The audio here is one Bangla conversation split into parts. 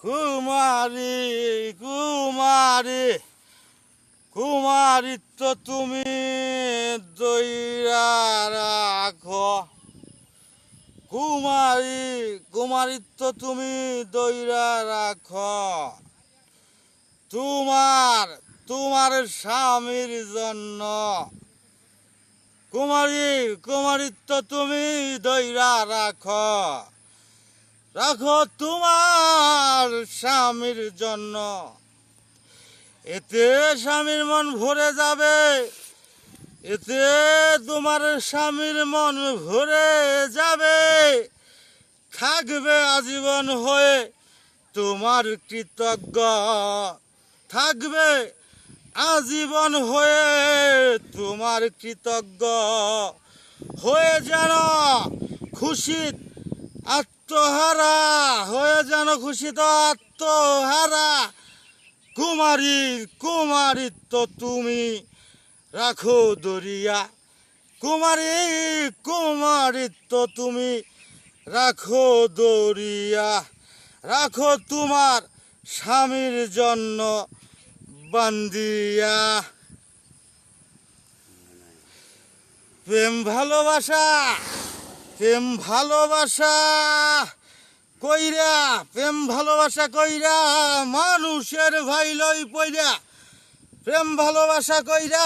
কুমারী কুমারী কুমারিত্ব তুমি দইরা রাখো, কুমারিত্ব তুমি দইরা রাখো, তোমার স্বামীর জন্য। কুমারিত্ব তুমি দইরা রাখো তোমার স্বামীর জন্য। এতে স্বামীর মন ভরে যাবে, এতে তোমার স্বামীর মন ভরে যাবে, থাকবে আজীবন হয়ে তোমার কৃতজ্ঞ, থাকবে আজীবন হয়ে তোমার কৃতজ্ঞ, হয়ে যেন খুশি আত্মহারা, হয়ে যেন খুশিত আত্মহারা। কুমারিত্ব তুমি রাখো দরিয়া, কুমারিত্ব তুমি রাখো দরিয়া, রাখো তোমার স্বামীর জন্য বান্দিয়া। প্রেম ভালোবাসা কইরা, প্রেম ভালোবাসা কইরা মানুষের ভাইলই পইরা, প্রেম ভালোবাসা কইরা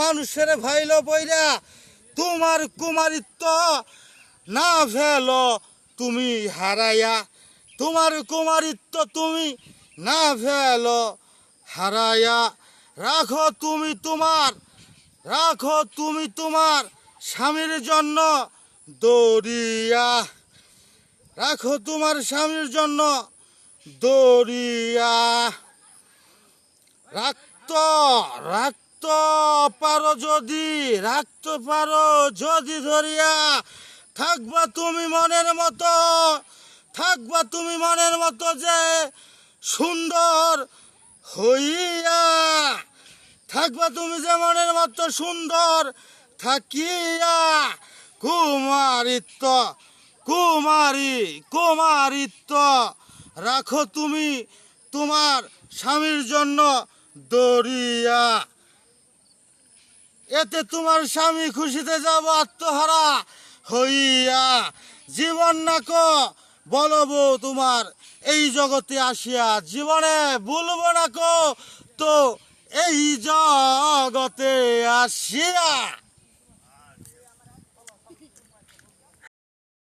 মানুষের ভাইল পইরা, তোমার কুমারিত্ব না ফেলো তুমি হারাইয়া, তোমার কুমারিত্ব তুমি না ফেলো হারাইয়া। রাখো তুমি তোমার স্বামীর জন্য দরিয়া, রাখো তোমার স্বামীর জন্য দরিয়া। রাখতে পারো যদি ধরিয়া, থাকবা তুমি মনের মতো যে সুন্দর হইয়া, থাকবা তুমি যে মনের মতো সুন্দর থাকিয়া। কুমারিত্ব রাখো তুমি তোমার স্বামীর জন্য দরিয়া, এতে তোমার স্বামী খুশিতে যাব আত্মহারা হইয়া। জীবন নাকো বলবো তোমার এই জগতে আসিয়া, জীবনে ভুলবো নাকো তো এই জগতে আসিয়া।